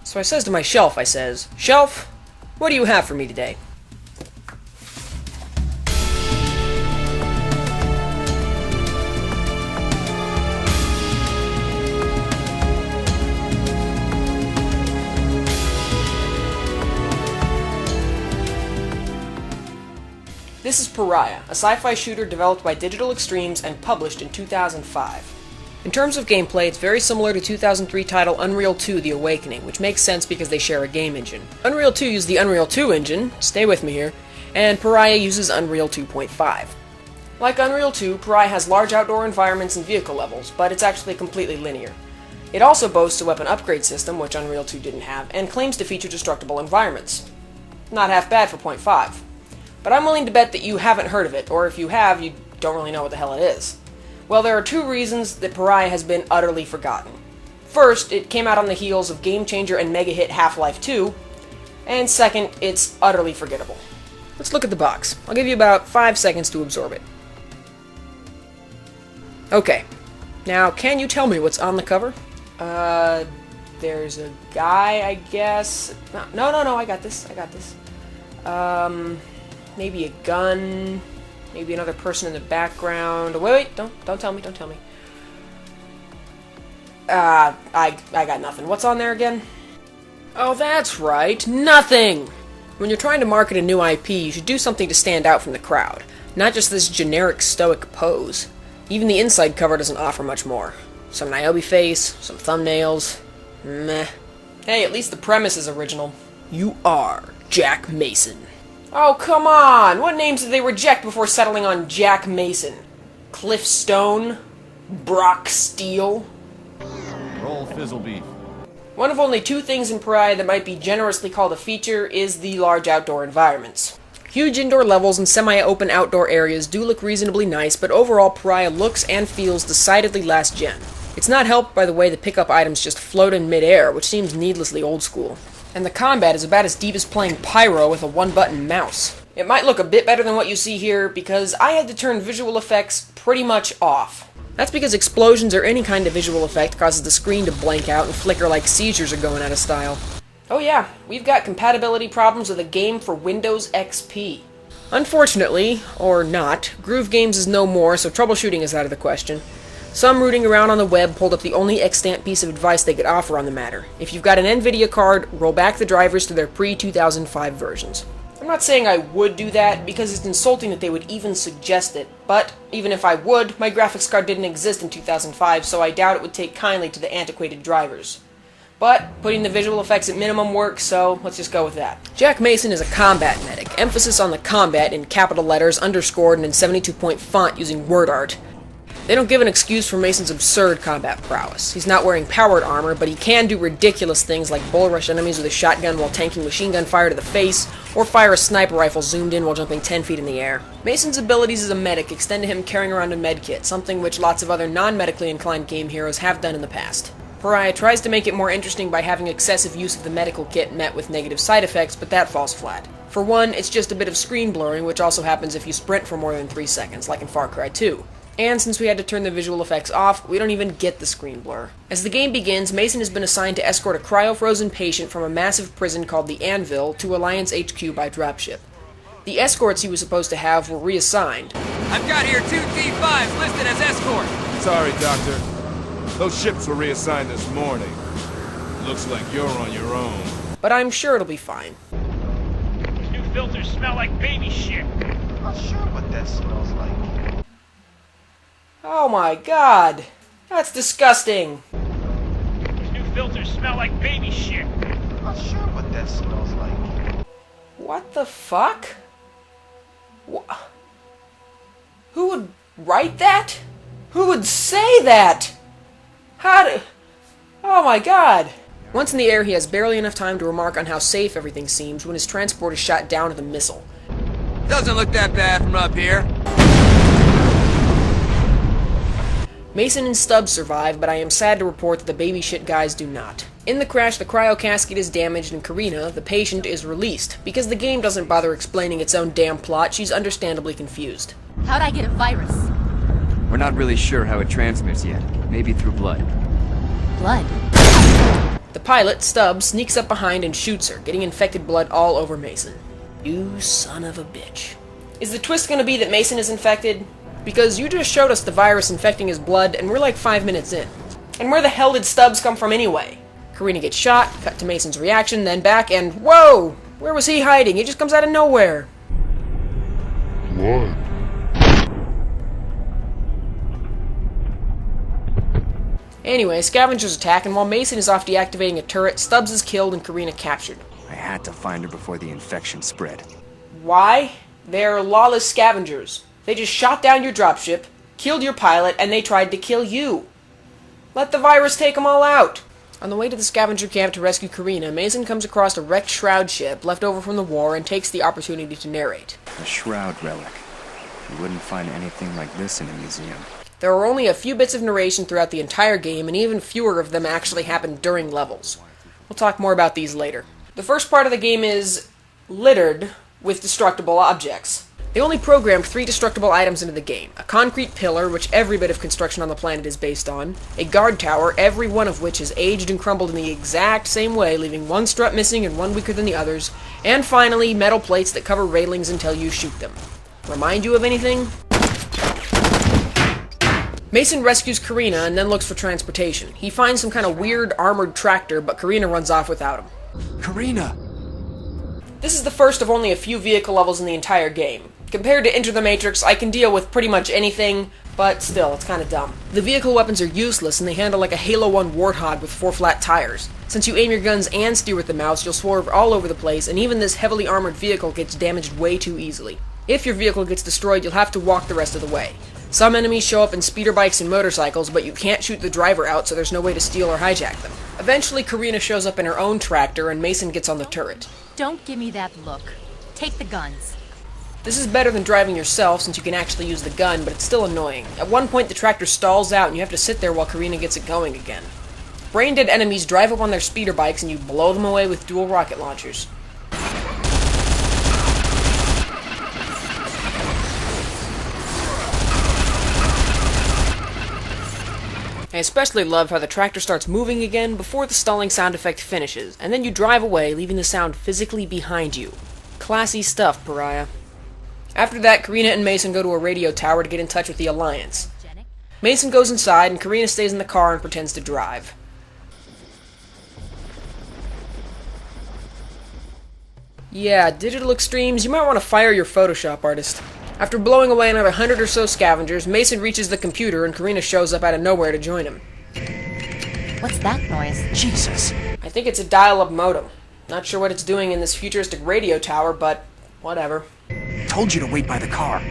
So I says to my shelf, "Shelf, what do you have for me today?" This is Pariah, a sci-fi shooter developed by Digital Extremes and published in 2005. In terms of gameplay, it's very similar to 2003 title Unreal 2: The Awakening, which makes sense because they share a game engine. Unreal 2 used the Unreal 2 engine, stay with me here, and Pariah uses Unreal 2.5. Like Unreal 2, Pariah has large outdoor environments and vehicle levels, but it's actually completely linear. It also boasts a weapon upgrade system, which Unreal 2 didn't have, and claims to feature destructible environments. Not half bad for 0.5. But I'm willing to bet that you haven't heard of it, or if you have, you don't really know what the hell it is. Well, there are two reasons that Pariah has been utterly forgotten. First, it came out on the heels of game changer and mega hit Half-Life 2, and second, it's utterly forgettable. Let's look at the box. I'll give you about 5 seconds to absorb it. Okay, now can you tell me what's on the cover? There's a guy, I guess. No, I got this. Maybe a gun, maybe another person in the background. Wait, don't tell me. I got nothing. What's on there again? Oh, that's right, nothing! When you're trying to market a new IP, you should do something to stand out from the crowd, not just this generic stoic pose. Even the inside cover doesn't offer much more. Some Niobe face, some thumbnails, meh. Hey, at least the premise is original. You are Jack Mason. Oh, come on! What names did they reject before settling on Jack Mason? Cliff Stone? Brock Steele? Roll fizzle beef. One of only two things in Pariah that might be generously called a feature is the large outdoor environments. Huge indoor levels and semi-open outdoor areas do look reasonably nice, but overall Pariah looks and feels decidedly last gen. It's not helped by the way the pickup items just float in mid-air, which seems needlessly old school. And the combat is about as deep as playing Pyro with a one-button mouse. It might look a bit better than what you see here, because I had to turn visual effects pretty much off. That's because explosions or any kind of visual effect causes the screen to blank out and flicker like seizures are going out of style. Oh yeah, we've got compatibility problems with a game for Windows XP. Unfortunately, or not, Groove Games is no more, so troubleshooting is out of the question. Some rooting around on the web pulled up the only extant piece of advice they could offer on the matter. If you've got an NVIDIA card, roll back the drivers to their pre-2005 versions. I'm not saying I would do that, because it's insulting that they would even suggest it, but even if I would, my graphics card didn't exist in 2005, so I doubt it would take kindly to the antiquated drivers. But putting the visual effects at minimum works, so let's just go with that. Jack Mason is a combat medic, emphasis on the combat in capital letters underscored and in 72-point font using word art. They don't give an excuse for Mason's absurd combat prowess. He's not wearing powered armor, but he can do ridiculous things like bull rush enemies with a shotgun while tanking machine gun fire to the face, or fire a sniper rifle zoomed in while jumping 10 feet in the air. Mason's abilities as a medic extend to him carrying around a medkit, something which lots of other non-medically inclined game heroes have done in the past. Pariah tries to make it more interesting by having excessive use of the medical kit met with negative side effects, but that falls flat. For one, it's just a bit of screen blurring, which also happens if you sprint for more than 3 seconds, like in Far Cry 2. And since we had to turn the visual effects off, we don't even get the screen blur. As the game begins, Mason has been assigned to escort a cryo-frozen patient from a massive prison called the Anvil to Alliance HQ by dropship. The escorts he was supposed to have were reassigned. I've got here 2 D5s listed as escort. Sorry, Doctor. Those ships were reassigned this morning. Looks like you're on your own. But I'm sure it'll be fine. These new filters smell like baby shit. Not sure what that smells like. Oh my god! That's disgusting! These new filters smell like baby shit. Not sure what that smells like. What the fuck? Who would write that? Who would say that? Oh my god! Once in the air, he has barely enough time to remark on how safe everything seems when his transport is shot down with a missile. Doesn't look that bad from up here. Mason and Stubbs survive, but I am sad to report that the baby shit guys do not. In the crash, the cryo casket is damaged and Karina, the patient, is released. Because the game doesn't bother explaining its own damn plot, she's understandably confused. How'd I get a virus? We're not really sure how it transmits yet. Maybe through blood. Blood. The pilot, Stubbs, sneaks up behind and shoots her, getting infected blood all over Mason. You son of a bitch. Is the twist going to be that Mason is infected? Because you just showed us the virus infecting his blood, and we're like 5 minutes in. And where the hell did Stubbs come from anyway? Karina gets shot, cut to Mason's reaction, then back, and whoa! Where was he hiding? He just comes out of nowhere. Blood. Anyway, scavengers attack, and while Mason is off deactivating a turret, Stubbs is killed and Karina captured. I had to find her before the infection spread. Why? They're lawless scavengers. They just shot down your dropship, killed your pilot, and they tried to kill you. Let the virus take them all out! On the way to the scavenger camp to rescue Karina, Mason comes across a wrecked shroud ship left over from the war and takes the opportunity to narrate. A shroud relic. You wouldn't find anything like this in a museum. There are only a few bits of narration throughout the entire game, and even fewer of them actually happen during levels. We'll talk more about these later. The first part of the game is littered with destructible objects. They only programmed 3 destructible items into the game. A concrete pillar, which every bit of construction on the planet is based on. A guard tower, every one of which is aged and crumbled in the exact same way, leaving one strut missing and one weaker than the others. And finally, metal plates that cover railings until you shoot them. Remind you of anything? Mason rescues Karina and then looks for transportation. He finds some kind of weird armored tractor, but Karina runs off without him. Karina! This is the first of only a few vehicle levels in the entire game. Compared to Enter the Matrix, I can deal with pretty much anything, but still, it's kinda dumb. The vehicle weapons are useless, and they handle like a Halo 1 Warthog with 4 flat tires. Since you aim your guns and steer with the mouse, you'll swerve all over the place, and even this heavily armored vehicle gets damaged way too easily. If your vehicle gets destroyed, you'll have to walk the rest of the way. Some enemies show up in speeder bikes and motorcycles, but you can't shoot the driver out, so there's no way to steal or hijack them. Eventually, Karina shows up in her own tractor, and Mason gets on the turret. Don't give me that look. Take the guns. This is better than driving yourself, since you can actually use the gun, but it's still annoying. At one point, the tractor stalls out, and you have to sit there while Karina gets it going again. Brain-dead enemies drive up on their speeder bikes, and you blow them away with dual rocket launchers. I especially love how the tractor starts moving again before the stalling sound effect finishes, and then you drive away, leaving the sound physically behind you. Classy stuff, Pariah. After that, Karina and Mason go to a radio tower to get in touch with the Alliance. Mason goes inside, and Karina stays in the car and pretends to drive. Yeah, digital extremes, you might want to fire your Photoshop artist. After blowing away another 100 or so scavengers, Mason reaches the computer and Karina shows up out of nowhere to join him. What's that noise? Jesus! I think it's a dial-up modem. Not sure what it's doing in this futuristic radio tower, but whatever. Told you to wait by the car.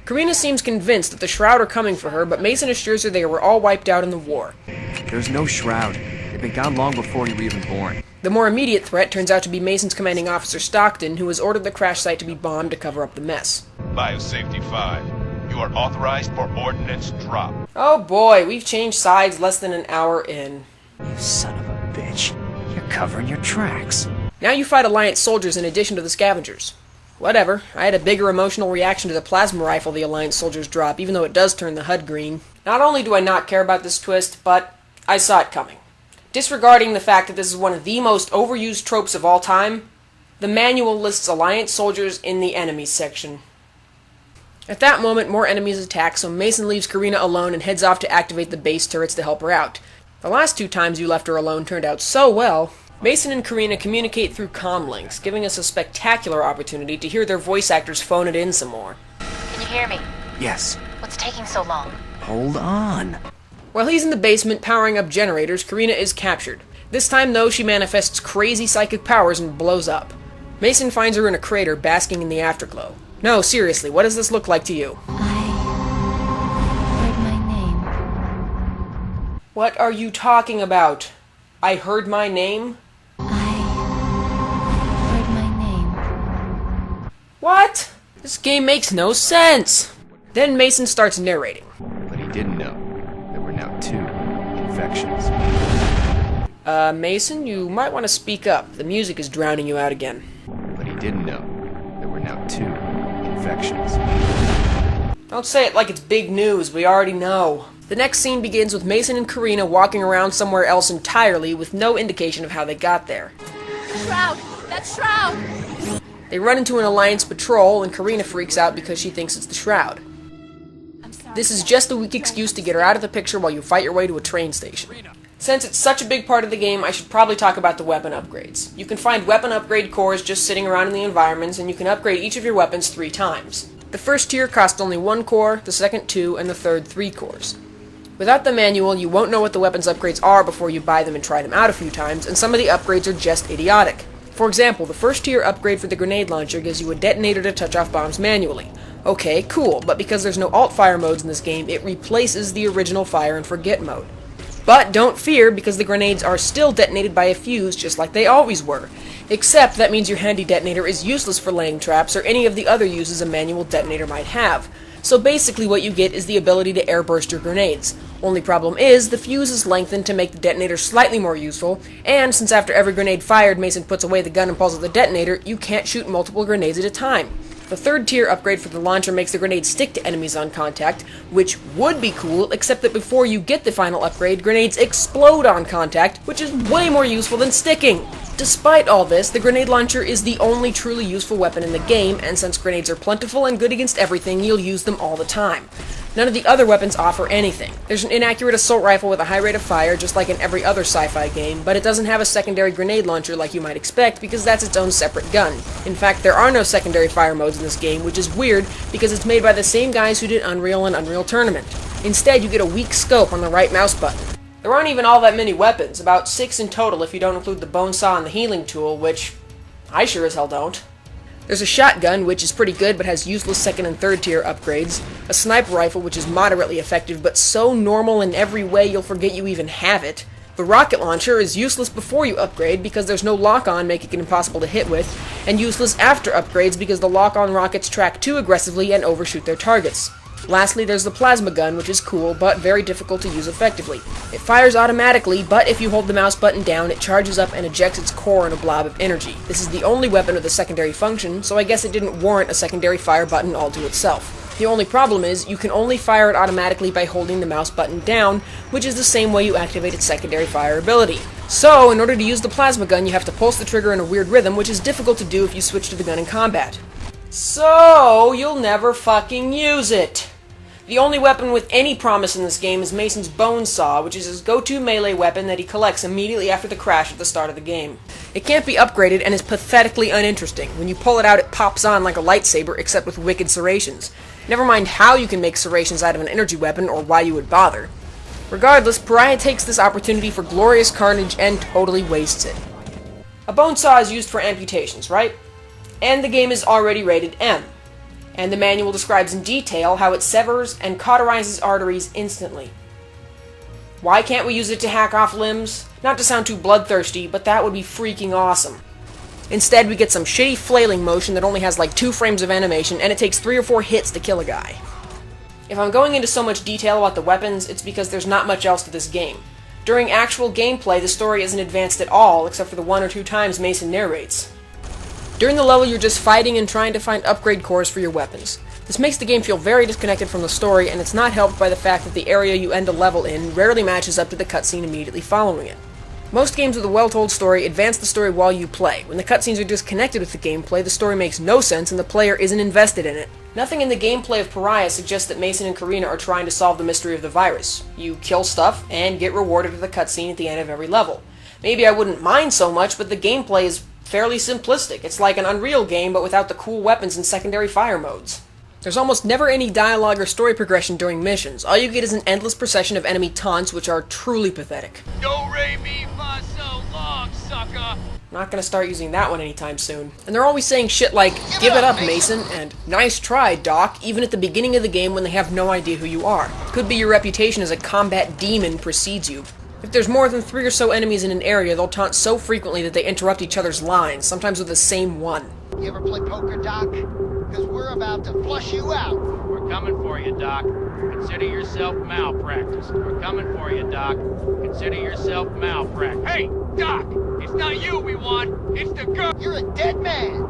Karina seems convinced that the Shroud are coming for her, but Mason assures her they were all wiped out in the war. There's no Shroud. They've been gone long before you were even born. The more immediate threat turns out to be Mason's commanding officer Stockton, who has ordered the crash site to be bombed to cover up the mess. Biosafety 5. You are authorized for ordnance drop. Oh boy, we've changed sides less than an hour in. You son of a bitch. You're covering your tracks. Now you fight Alliance soldiers in addition to the scavengers. Whatever, I had a bigger emotional reaction to the plasma rifle the Alliance soldiers drop, even though it does turn the HUD green. Not only do I not care about this twist, but I saw it coming. Disregarding the fact that this is one of the most overused tropes of all time, the manual lists Alliance soldiers in the enemies section. At that moment, more enemies attack, so Mason leaves Karina alone and heads off to activate the base turrets to help her out. The last 2 times you left her alone turned out so well. Mason and Karina communicate through comm links, giving us a spectacular opportunity to hear their voice actors phone it in some more. Can you hear me? Yes. What's taking so long? Hold on. While he's in the basement powering up generators, Karina is captured. This time, though, she manifests crazy psychic powers and blows up. Mason finds her in a crater, basking in the afterglow. No, seriously, what does this look like to you? I heard my name. What are you talking about? I heard my name? I heard my name. What? This game makes no sense! Then Mason starts narrating. But he didn't know. There were now 2 infections. Mason, you might want to speak up. The music is drowning you out again. But he didn't know. There were now 2 infections. Don't say it like it's big news, we already know. The next scene begins with Mason and Karina walking around somewhere else entirely with no indication of how they got there. Shroud! That's Shroud! They run into an Alliance patrol, and Karina freaks out because she thinks it's the Shroud. This is just a weak excuse to get her out of the picture while you fight your way to a train station. Since it's such a big part of the game, I should probably talk about the weapon upgrades. You can find weapon upgrade cores just sitting around in the environments, and you can upgrade each of your weapons 3 times. The first tier costs only 1 core, the second 2, and the third 3 cores. Without the manual, you won't know what the weapons upgrades are before you buy them and try them out a few times, and some of the upgrades are just idiotic. For example, the first tier upgrade for the grenade launcher gives you a detonator to touch off bombs manually. Okay, cool, but because there's no alt-fire modes in this game, it replaces the original fire and forget mode. But don't fear, because the grenades are still detonated by a fuse just like they always were. Except that means your handy detonator is useless for laying traps or any of the other uses a manual detonator might have. So basically what you get is the ability to airburst your grenades. Only problem is, the fuse is lengthened to make the detonator slightly more useful, and since after every grenade fired Mason puts away the gun and pulls out the detonator, you can't shoot multiple grenades at a time. The third tier upgrade for the launcher makes the grenade stick to enemies on contact, which would be cool, except that before you get the final upgrade, grenades explode on contact, which is way more useful than sticking. Despite all this, the grenade launcher is the only truly useful weapon in the game, and since grenades are plentiful and good against everything, you'll use them all the time. None of the other weapons offer anything. There's an inaccurate assault rifle with a high rate of fire, just like in every other sci-fi game, but it doesn't have a secondary grenade launcher like you might expect, because that's its own separate gun. In fact, there are no secondary fire modes in this game, which is weird, because it's made by the same guys who did Unreal and Unreal Tournament. Instead, you get a weak scope on the right mouse button. There aren't even all that many weapons, about 6 in total if you don't include the bone saw and the healing tool, which I sure as hell don't. There's a shotgun, which is pretty good but has useless second and third tier upgrades, a sniper rifle, which is moderately effective but so normal in every way you'll forget you even have it. The rocket launcher is useless before you upgrade because there's no lock-on, making it impossible to hit with, and useless after upgrades because the lock-on rockets track too aggressively and overshoot their targets. Lastly, there's the plasma gun, which is cool, but very difficult to use effectively. It fires automatically, but if you hold the mouse button down, it charges up and ejects its core in a blob of energy. This is the only weapon with a secondary function, so I guess it didn't warrant a secondary fire button all to itself. The only problem is, you can only fire it automatically by holding the mouse button down, which is the same way you activate its secondary fire ability. So, in order to use the plasma gun, you have to pulse the trigger in a weird rhythm, which is difficult to do if you switch to the gun in combat. So, you'll never fucking use it! The only weapon with any promise in this game is Mason's bone saw, which is his go-to melee weapon that he collects immediately after the crash at the start of the game. It can't be upgraded and is pathetically uninteresting. When you pull it out, it pops on like a lightsaber, except with wicked serrations. Never mind how you can make serrations out of an energy weapon or why you would bother. Regardless, Pariah takes this opportunity for glorious carnage and totally wastes it. A bone saw is used for amputations, right? And the game is already rated M. And the manual describes in detail how it severs and cauterizes arteries instantly. Why can't we use it to hack off limbs? Not to sound too bloodthirsty, but that would be freaking awesome. Instead, we get some shitty flailing motion that only has like 2 frames of animation, and it takes 3 or 4 hits to kill a guy. If I'm going into so much detail about the weapons, it's because there's not much else to this game. During actual gameplay, the story isn't advanced at all, except for the 1 or 2 times Mason narrates. During the level, you're just fighting and trying to find upgrade cores for your weapons. This makes the game feel very disconnected from the story, and it's not helped by the fact that the area you end a level in rarely matches up to the cutscene immediately following it. Most games with a well-told story advance the story while you play. When the cutscenes are disconnected with the gameplay, the story makes no sense and the player isn't invested in it. Nothing in the gameplay of Pariah suggests that Mason and Karina are trying to solve the mystery of the virus. You kill stuff and get rewarded with a cutscene at the end of every level. Maybe I wouldn't mind so much, but the gameplay is fairly simplistic. It's like an Unreal game, but without the cool weapons and secondary fire modes. There's almost never any dialogue or story progression during missions. All you get is an endless procession of enemy taunts, which are truly pathetic. Do re mi fa so long, sucker! I'm not gonna start using that one anytime soon. And they're always saying shit like, "Give it up, Mason," and "Nice try, Doc," even at the beginning of the game when they have no idea who you are. Could be your reputation as a combat demon precedes you. If there's more than 3 or so enemies in an area, they'll taunt so frequently that they interrupt each other's lines, sometimes with the same one. You ever play poker, Doc? Because we're about to flush you out. We're coming for you, Doc. Consider yourself malpracticed. We're coming for you, Doc. Consider yourself malpracticed. Hey, Doc! It's not you we want, it's the girl! You're a dead man.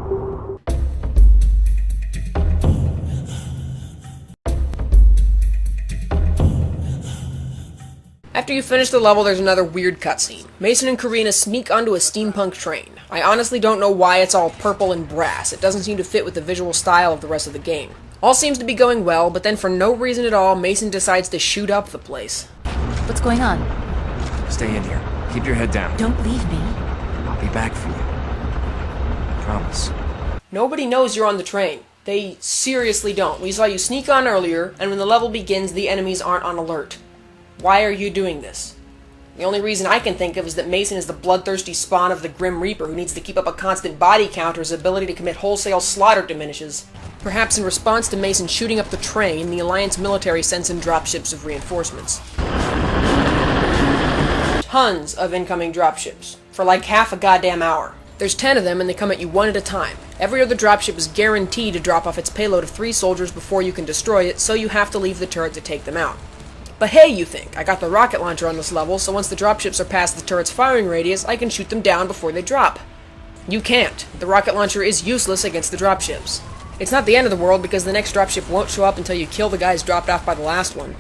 After you finish the level, there's another weird cutscene. Mason and Karina sneak onto a steampunk train. I honestly don't know why it's all purple and brass. It doesn't seem to fit with the visual style of the rest of the game. All seems to be going well, but then for no reason at all, Mason decides to shoot up the place. What's going on? Stay in here. Keep your head down. Don't leave me. I'll be back for you. I promise. Nobody knows you're on the train. They seriously don't. We saw you sneak on earlier, and when the level begins, the enemies aren't on alert. Why are you doing this? The only reason I can think of is that Mason is the bloodthirsty spawn of the Grim Reaper who needs to keep up a constant body count or his ability to commit wholesale slaughter diminishes. Perhaps in response to Mason shooting up the train, the Alliance military sends in dropships of reinforcements. Tons of incoming dropships, for like half a goddamn hour. There's 10 of them and they come at you one at a time. Every other dropship is guaranteed to drop off its payload of 3 soldiers before you can destroy it, so you have to leave the turret to take them out. But hey, you think, I got the rocket launcher on this level, so once the dropships are past the turret's firing radius, I can shoot them down before they drop. You can't. The rocket launcher is useless against the dropships. It's not the end of the world because the next dropship won't show up until you kill the guys dropped off by the last one.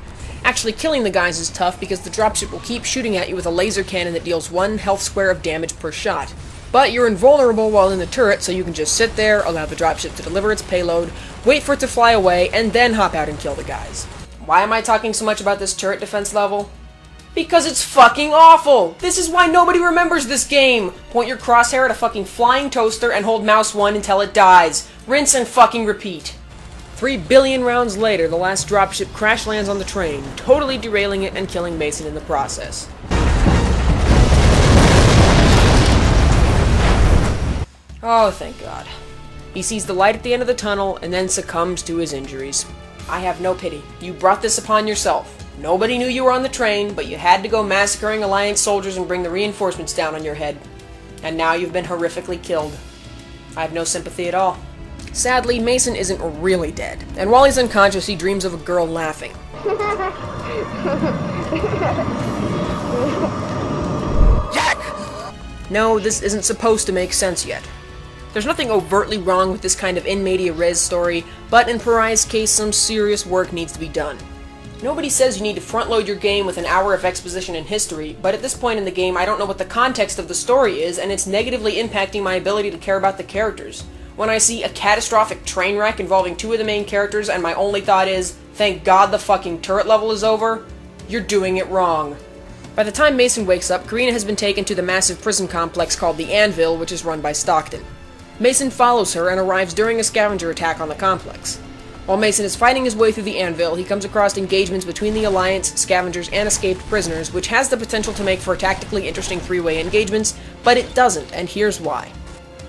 Actually, killing the guys is tough because the dropship will keep shooting at you with a laser cannon that deals 1 health square of damage per shot. But you're invulnerable while in the turret, so you can just sit there, allow the dropship to deliver its payload, wait for it to fly away, and then hop out and kill the guys. Why am I talking so much about this turret defense level? Because it's fucking awful! This is why nobody remembers this game! Point your crosshair at a fucking flying toaster and hold mouse 1 until it dies. Rinse and fucking repeat. 3 billion rounds later, the last dropship crash lands on the train, totally derailing it and killing Mason in the process. Oh, thank God. He sees the light at the end of the tunnel and then succumbs to his injuries. I have no pity. You brought this upon yourself. Nobody knew you were on the train, but you had to go massacring Alliance soldiers and bring the reinforcements down on your head. And now you've been horrifically killed. I have no sympathy at all. Sadly, Mason isn't really dead, and while he's unconscious, he dreams of a girl laughing. No, this isn't supposed to make sense yet. There's nothing overtly wrong with this kind of in media res story, but in Pariah's case, some serious work needs to be done. Nobody says you need to front-load your game with an hour of exposition and history, but at this point in the game, I don't know what the context of the story is, and it's negatively impacting my ability to care about the characters. When I see a catastrophic train wreck involving 2 of the main characters, and my only thought is, thank God the fucking turret level is over, you're doing it wrong. By the time Mason wakes up, Karina has been taken to the massive prison complex called the Anvil, which is run by Stockton. Mason follows her and arrives during a scavenger attack on the complex. While Mason is fighting his way through the Anvil, he comes across engagements between the Alliance, scavengers, and escaped prisoners, which has the potential to make for tactically interesting 3-way engagements, but it doesn't, and here's why.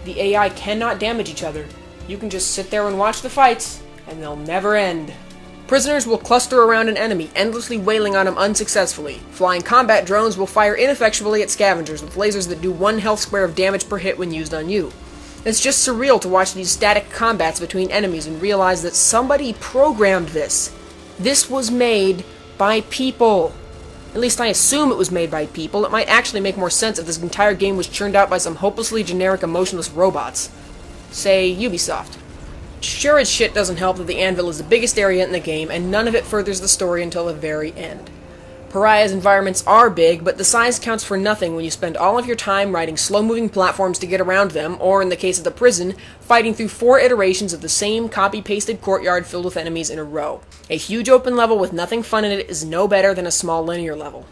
The AI cannot damage each other. You can just sit there and watch the fights, and they'll never end. Prisoners will cluster around an enemy, endlessly wailing on him unsuccessfully. Flying combat drones will fire ineffectually at scavengers with lasers that do 1 health square of damage per hit when used on you. It's just surreal to watch these static combats between enemies and realize that somebody programmed this. This was made by people. At least I assume it was made by people. It might actually make more sense if this entire game was churned out by some hopelessly generic emotionless robots. Say, Ubisoft. Sure as shit doesn't help that the Anvil is the biggest area in the game, and none of it furthers the story until the very end. Pariah's environments are big, but the size counts for nothing when you spend all of your time riding slow-moving platforms to get around them, or in the case of the prison, fighting through 4 iterations of the same copy-pasted courtyard filled with enemies in a row. A huge open level with nothing fun in it is no better than a small linear level.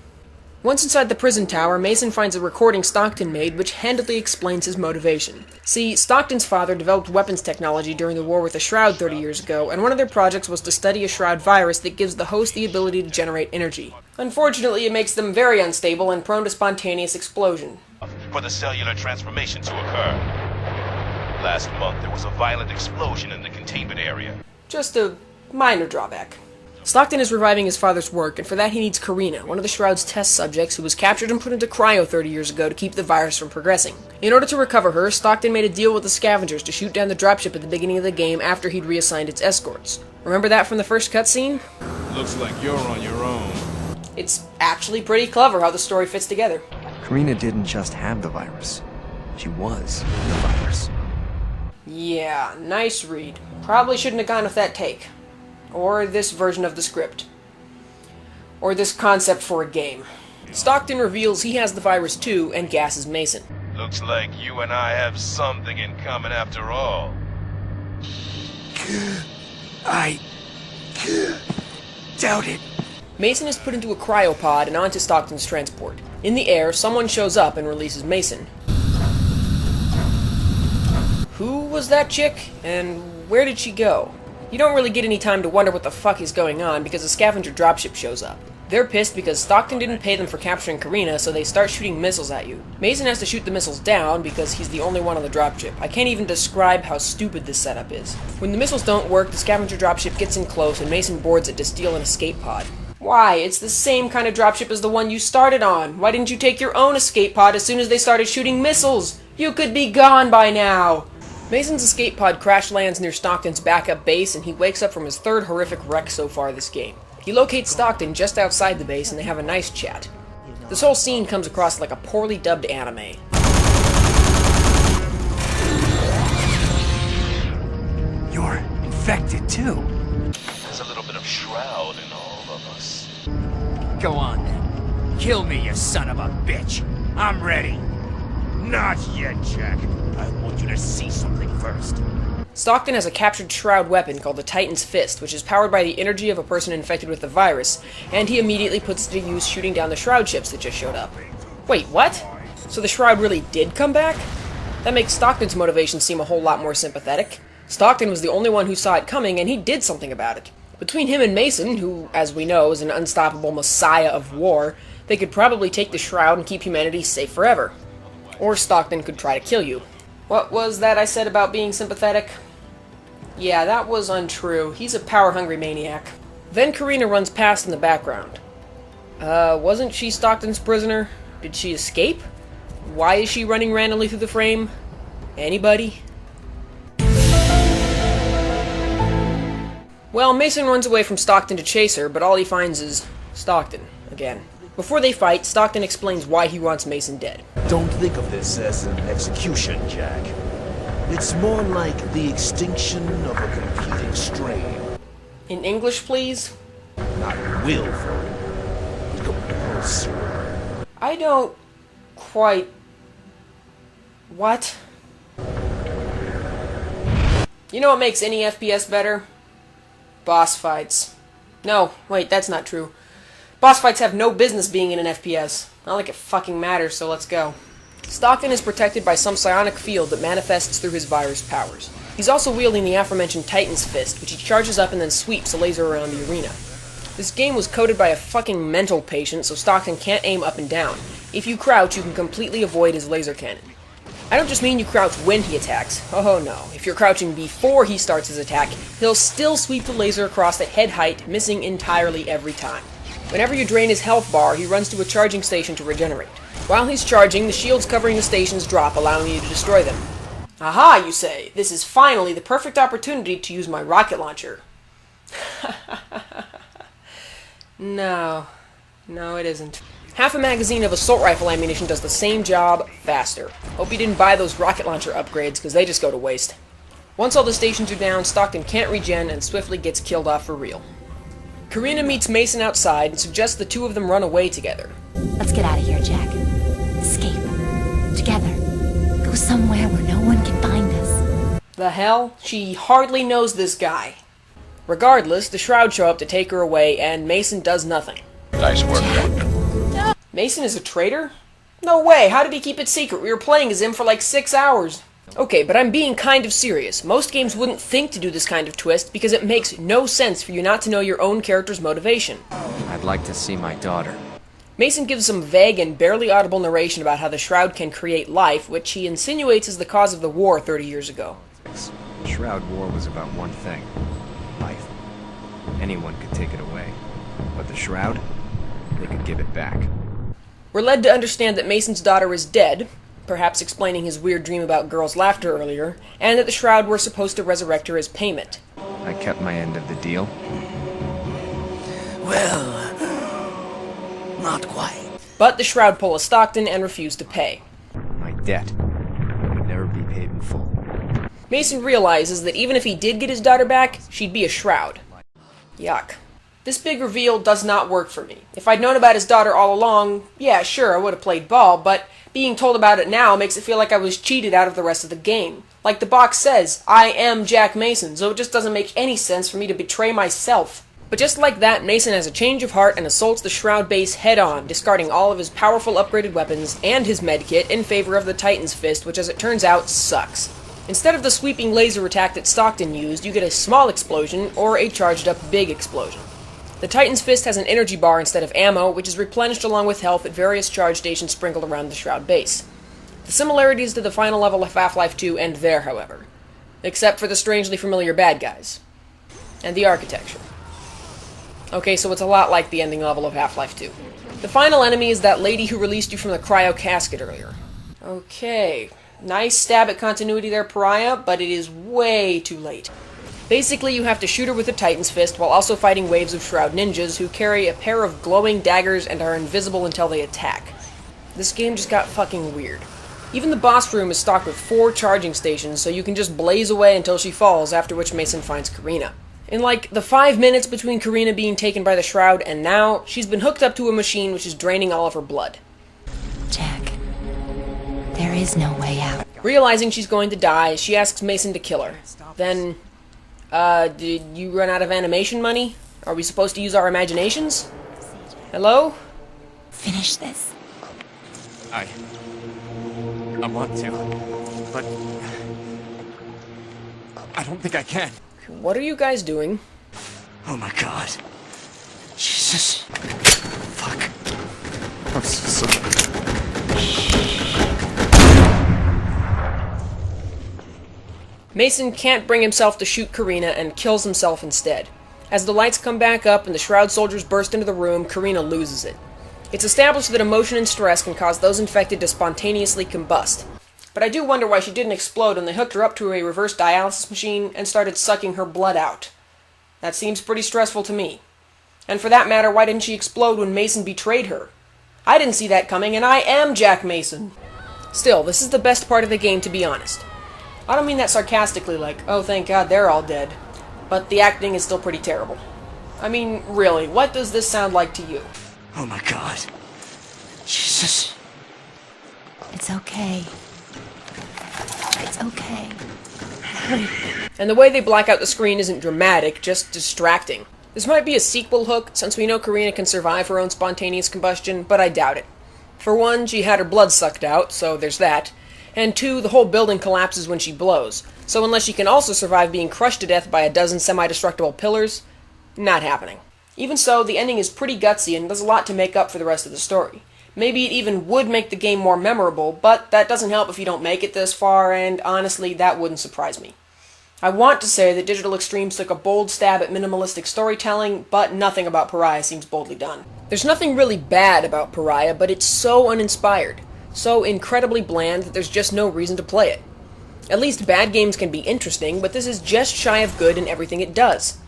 Once inside the prison tower, Mason finds a recording Stockton made, which handedly explains his motivation. See, Stockton's father developed weapons technology during the war with the Shroud 30 years ago, and one of their projects was to study a Shroud virus that gives the host the ability to generate energy. Unfortunately, it makes them very unstable and prone to spontaneous explosion. For the cellular transformation to occur. Last month, there was a violent explosion in the containment area. Just a minor drawback. Stockton is reviving his father's work, and for that he needs Karina, one of the Shroud's test subjects who was captured and put into cryo 30 years ago to keep the virus from progressing. In order to recover her, Stockton made a deal with the scavengers to shoot down the dropship at the beginning of the game after he'd reassigned its escorts. Remember that from the first cutscene? Looks like you're on your own. It's actually pretty clever how the story fits together. Karina didn't just have the virus. She was the virus. Yeah, nice read. Probably shouldn't have gone with that take. Or this version of the script. Or this concept for a game. Stockton reveals he has the virus too and gasses Mason. Looks like you and I have something in common after all. I doubt it. Mason is put into a cryopod and onto Stockton's transport. In the air, someone shows up and releases Mason. Who was that chick, and where did she go? You don't really get any time to wonder what the fuck is going on because a scavenger dropship shows up. They're pissed because Stockton didn't pay them for capturing Karina, so they start shooting missiles at you. Mason has to shoot the missiles down because he's the only one on the dropship. I can't even describe how stupid this setup is. When the missiles don't work, the scavenger dropship gets in close and Mason boards it to steal an escape pod. Why? It's the same kind of dropship as the one you started on. Why didn't you take your own escape pod as soon as they started shooting missiles? You could be gone by now! Mason's escape pod crash lands near Stockton's backup base and he wakes up from his third horrific wreck so far this game. He locates Stockton just outside the base and they have a nice chat. This whole scene comes across like a poorly dubbed anime. You're infected too. There's a little bit of shroud in all of us. Go on then. Kill me, you son of a bitch. I'm ready. Not yet, Jack. I want you to see something first. Stockton has a captured shroud weapon called the Titan's Fist, which is powered by the energy of a person infected with the virus, and he immediately puts it to use shooting down the shroud ships that just showed up. Wait, what? So the shroud really did come back? That makes Stockton's motivation seem a whole lot more sympathetic. Stockton was the only one who saw it coming, and he did something about it. Between him and Mason, who, as we know, is an unstoppable messiah of war, they could probably take the shroud and keep humanity safe forever. Or Stockton could try to kill you. What was that I said about being sympathetic? Yeah, that was untrue. He's a power-hungry maniac. Then Karina runs past in the background. Wasn't she Stockton's prisoner? Did she escape? Why is she running randomly through the frame? Anybody? Well, Mason runs away from Stockton to chase her, but all he finds is Stockton again. Before they fight, Stockton explains why he wants Mason dead. Don't think of this as an execution, Jack. It's more like the extinction of a competing strain. In English, please? Not willful. Compulsory. I don't quite... What? You know what makes any FPS better? Boss fights. No, wait, that's not true. Boss fights have no business being in an FPS. Not like it fucking matters, so let's go. Stockton is protected by some psionic field that manifests through his virus powers. He's also wielding the aforementioned Titan's Fist, which he charges up and then sweeps a laser around the arena. This game was coded by a fucking mental patient, so Stockton can't aim up and down. If you crouch, you can completely avoid his laser cannon. I don't just mean you crouch when he attacks. Oh no, if you're crouching before he starts his attack, he'll still sweep the laser across at head height, missing entirely every time. Whenever you drain his health bar, he runs to a charging station to regenerate. While he's charging, the shields covering the stations drop, allowing you to destroy them. Aha, you say! This is finally the perfect opportunity to use my rocket launcher. No, it isn't. Half a magazine of assault rifle ammunition does the same job faster. Hope you didn't buy those rocket launcher upgrades, because they just go to waste. Once all the stations are down, Stockton can't regen and swiftly gets killed off for real. Karina meets Mason outside and suggests the two of them run away together. Let's get out of here, Jack. Escape. Together. Go somewhere where no one can find us. The hell? She hardly knows this guy. Regardless, the Shroud show up to take her away, and Mason does nothing. Nice work, Doctor. Mason is a traitor? No way, how did he keep it secret? We were playing as him for like 6 hours. Okay, but I'm being kind of serious. Most games wouldn't think to do this kind of twist because it makes no sense for you not to know your own character's motivation. I'd like to see my daughter. Mason gives some vague and barely audible narration about how the Shroud can create life, which he insinuates is the cause of the war 30 years ago. The Shroud War was about one thing. Life. Anyone could take it away. But the Shroud, they could give it back. We're led to understand that Mason's daughter is dead, perhaps explaining his weird dream about girls' laughter earlier, and that the Shroud were supposed to resurrect her as payment. I kept my end of the deal. Well, not quite. But the Shroud pull a Stockton and refuse to pay. My debt would never be paid in full. Mason realizes that even if he did get his daughter back, she'd be a Shroud. Yuck. This big reveal does not work for me. If I'd known about his daughter all along, yeah, sure, I would have played ball, but being told about it now makes it feel like I was cheated out of the rest of the game. Like the box says, I am Jack Mason, so it just doesn't make any sense for me to betray myself. But just like that, Mason has a change of heart and assaults the Shroud base head-on, discarding all of his powerful upgraded weapons and his medkit in favor of the Titan's Fist, which as it turns out, sucks. Instead of the sweeping laser attack that Stockton used, you get a small explosion or a charged-up big explosion. The Titan's Fist has an energy bar instead of ammo, which is replenished along with health at various charge stations sprinkled around the Shroud base. The similarities to the final level of Half-Life 2 end there, however. Except for the strangely familiar bad guys. And the architecture. Okay, so it's a lot like the ending level of Half-Life 2. The final enemy is that lady who released you from the cryo casket earlier. Okay, nice stab at continuity there, Pariah, but it is way too late. Basically, you have to shoot her with a Titan's Fist while also fighting waves of Shroud ninjas who carry a pair of glowing daggers and are invisible until they attack. This game just got fucking weird. Even the boss room is stocked with 4 charging stations, so you can just blaze away until she falls, after which Mason finds Karina. In like the 5 minutes between Karina being taken by the Shroud and now, she's been hooked up to a machine which is draining all of her blood. Jack, there is no way out. Realizing she's going to die, she asks Mason to kill her. Then, did you run out of animation money? Are we supposed to use our imaginations? Hello? Finish this. I want to, but I don't think I can. What are you guys doing? Oh my god. Jesus. Fuck. I'm so sorry. Mason can't bring himself to shoot Karina and kills himself instead. As the lights come back up and the Shroud soldiers burst into the room, Karina loses it. It's established that emotion and stress can cause those infected to spontaneously combust. But I do wonder why she didn't explode when they hooked her up to a reverse dialysis machine and started sucking her blood out. That seems pretty stressful to me. And for that matter, why didn't she explode when Mason betrayed her? I didn't see that coming, and I am Jack Mason. Still, this is the best part of the game, to be honest. I don't mean that sarcastically, like, oh thank God they're all dead. But the acting is still pretty terrible. I mean, really, what does this sound like to you? Oh my god. Jesus. It's okay. It's okay. And the way they black out the screen isn't dramatic, just distracting. This might be a sequel hook, since we know Karina can survive her own spontaneous combustion, but I doubt it. For one, she had her blood sucked out, so there's that. And 2, the whole building collapses when she blows, so unless she can also survive being crushed to death by a dozen semi-destructible pillars, not happening. Even so, the ending is pretty gutsy and does a lot to make up for the rest of the story. Maybe it even would make the game more memorable, but that doesn't help if you don't make it this far, and honestly, that wouldn't surprise me. I want to say that Digital Extremes took a bold stab at minimalistic storytelling, but nothing about Pariah seems boldly done. There's nothing really bad about Pariah, but it's so uninspired, so incredibly bland that there's just no reason to play it. At least bad games can be interesting, but this is just shy of good in everything it does.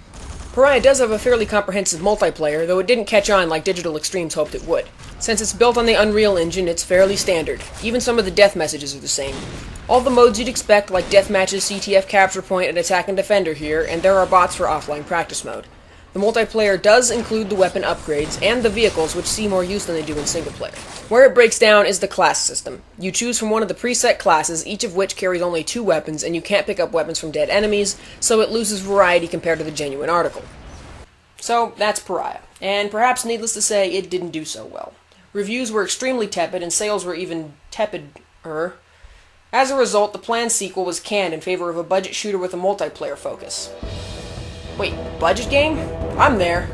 Pariah does have a fairly comprehensive multiplayer, though it didn't catch on like Digital Extremes hoped it would. Since it's built on the Unreal Engine, it's fairly standard. Even some of the death messages are the same. All the modes you'd expect, like deathmatches, CTF capture point, and attack and defender here, and there are bots for offline practice mode. The multiplayer does include the weapon upgrades, and the vehicles, which see more use than they do in single player. Where it breaks down is the class system. You choose from one of the preset classes, each of which carries only 2 weapons, and you can't pick up weapons from dead enemies, so it loses variety compared to the genuine article. So, that's Pariah, and perhaps needless to say, it didn't do so well. Reviews were extremely tepid, and sales were even tepid-er. As a result, the planned sequel was canned in favor of a budget shooter with a multiplayer focus. Wait, budget game? I'm there.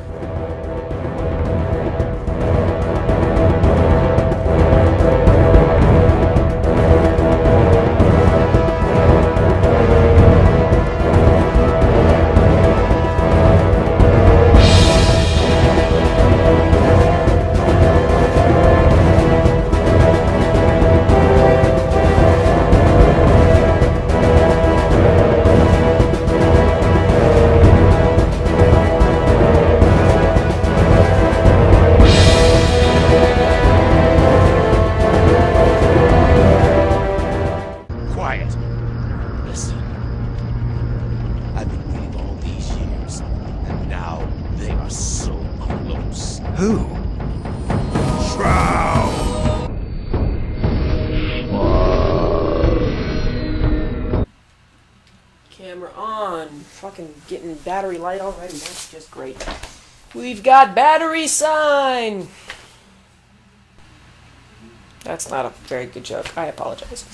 Camera on. Fucking getting battery light already. That's just great. We've got battery sign. That's not a very good joke. I apologize.